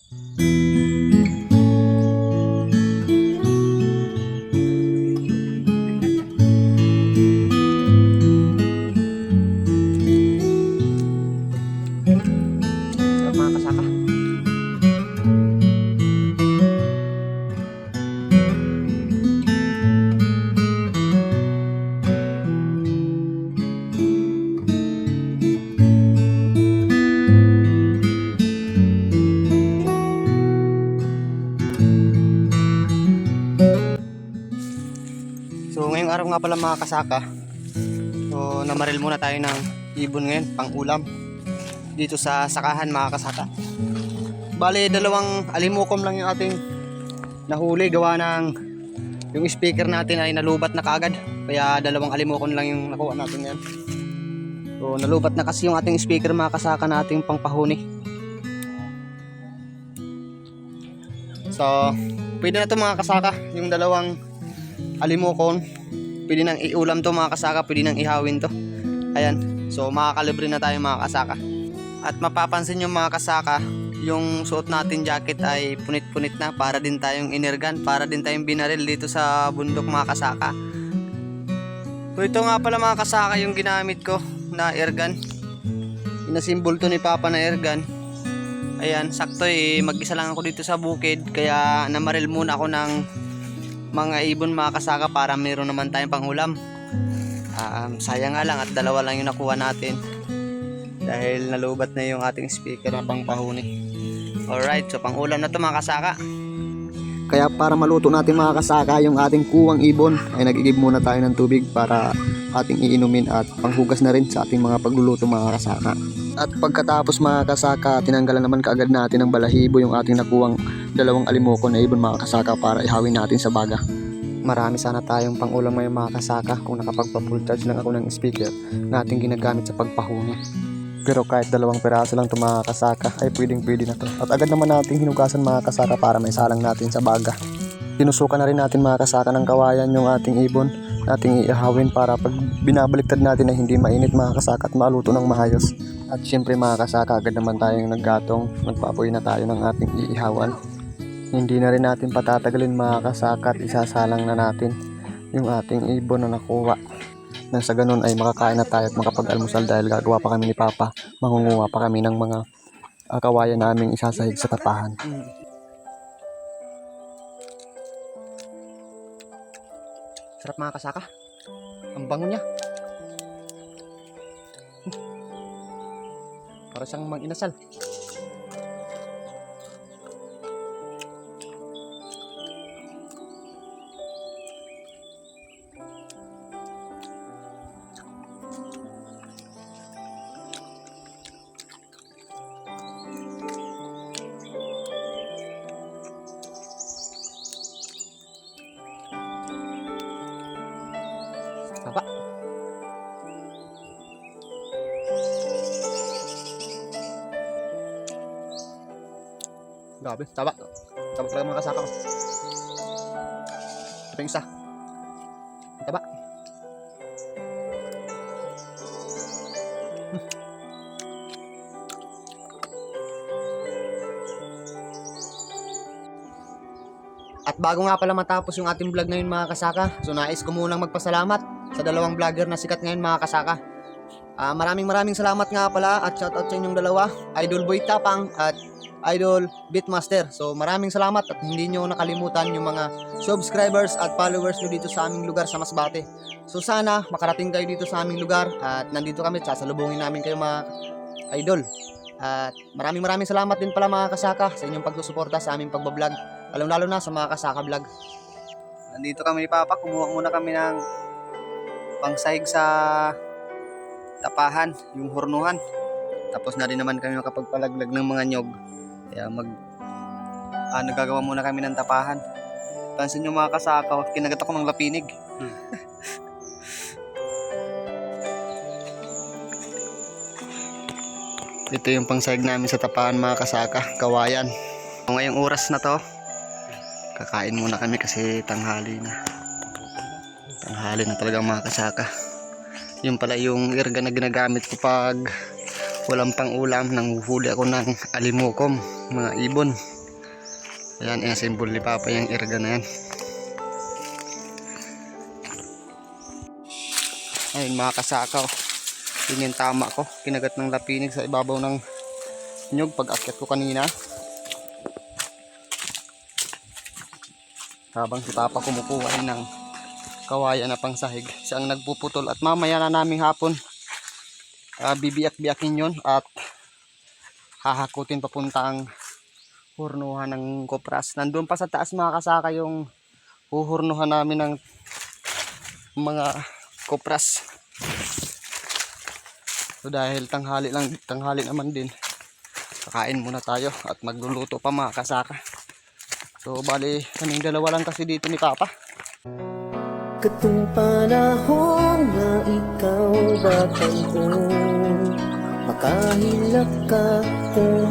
Mga kasaka. So ngayong araw nga pala mga kasaka, so namaril muna tayo ng ibon ngayon pang ulam dito sa sakahan mga kasaka. Bale, dalawang alimukom lang yung ating nahuli, gawa ng yung speaker natin ay nalubat na kaagad, kaya dalawang alimukom lang yung nakuha natin ngayon. So nalubat na kasi yung ating speaker mga kasaka na ating pangpahuni. So pwede na to mga kasaka, yung dalawang alimokon, pwede nang iulam to mga kasaka, pwede nang ihawin to. Ayan, so makakalibre na tayo mga kasaka. At mapapansin nyo mga kasaka, yung suot natin jacket ay punit-punit na, para din tayong inergan, para din tayong binaril dito sa bundok mga kasaka. So ito nga pala mga kasaka yung ginamit ko na airgun, inasimbol to ni Papa na airgun. Ayan, sakto mag-isa lang ako dito sa bukid, kaya namaril muna ako ng mga ibon mga kasaka para meron naman tayong pangulam. Sayang nga lang at dalawa lang yung nakuha natin dahil nalubat na yung ating speaker na pangpahuni. Alright, so pangulam na to mga kasaka. Kaya para maluto natin mga kasaka yung ating kuwang ibon ay nag-igib muna tayo ng tubig para ating iinumin at panghugas na rin sa ating mga pagluluto mga kasaka. At pagkatapos mga kasaka, tinanggalan naman kaagad natin ng balahibo yung ating nakuwang dalawang alimoko na ibon mga kasaka para ihawin natin sa baga. Marami sana tayong pangulam ngayon mga kasaka kung nakapagpa-full charge lang ako ng speaker na ating ginagamit sa pagpahuni. Pero kahit dalawang piraso lang ito mga kasaka ay pwedeng-pwede na to. At agad naman natin hinugasan mga kasaka para may salang natin sa baga. Tinusukan na rin natin mga kasaka ng kawayan yung ating ibon nating iihawin para pag binabaliktad natin na hindi mainit mga kasaka at maluto ng maayos. At syempre mga kasaka, agad naman tayong naggatong, nagpapoy na tayo ng ating iihawan. Hindi na rin natin patatagalin mga kasaka at isasalang na natin yung ating ibon na nakuha. Nang sa ganun ay makakain na tayo at makapag-almusal dahil gagawa pa kami ni Papa, mangunguha pa kami ng mga kawayan naming isasahig sa tapahan. Sarap mga kasaka, ang bango niya. Para siyang mag-inasal. Taba. Grabe, taba. Taba talaga mga kasaka ko. Ito yung isa. Taba. At bago nga pala matapos yung ating vlog ngayon mga kasaka, so nais ko munang magpasalamat sa dalawang vlogger na sikat ngayon mga kasaka. Maraming salamat nga pala at shoutout sa inyong dalawa, Idol Boy Tapang at Idol Beatmaster. So maraming salamat at hindi nyo nakalimutan yung mga subscribers at followers nyo dito sa aming lugar sa Masbate. So sana makarating kayo dito sa aming lugar at nandito kami, sasalubungin namin kayo mga idol. At maraming salamat din pala mga kasaka sa inyong pagsusuporta sa aming pagbablog, lalo na sa mga kasaka vlog. Nandito kami ni Papa, kumuha muna kami ng pangsahig sa tapahan, yung hurnuhan. Tapos na rin naman kami makapagpalaglag ng mga nyog. Kaya nagagawa muna kami ng tapahan. Pansin nyo mga kasaka, kinagat ako ng lapinig. Ito yung pangsahig namin sa tapahan mga kasaka, kawayan. Ngayong oras na to, kakain muna kami kasi tanghali na. Tanghali na talaga mga kasaka. Yung pala yung irga na ginagamit ko pag walang pang ulam, nanghuhuli ako ng alimukom, mga ibon. Ayan, inasimbol ni Papa yung irga na yan. Ayun mga kasaka, oh. Yun yung tama ko. Kinagat ng lapinig sa ibabaw ng nyug pag akyat ko kanina. Habang si Papa kumukuha ng kawayan na pangsahig, siya ang nagpuputol. At mamaya na naming hapon bibiyak-biyakin yon at hahakutin papunta ang hurnuhan ng kopras. Nandun pa sa taas mga kasaka yung huhurnuhan namin ng mga kopras. So dahil tanghali naman din, kakain muna tayo at magluluto pa mga kasaka. So bali kaming dalawa lang kasi dito ni Papa. Katong panahon na ikaw batang ko, makahilak ka kung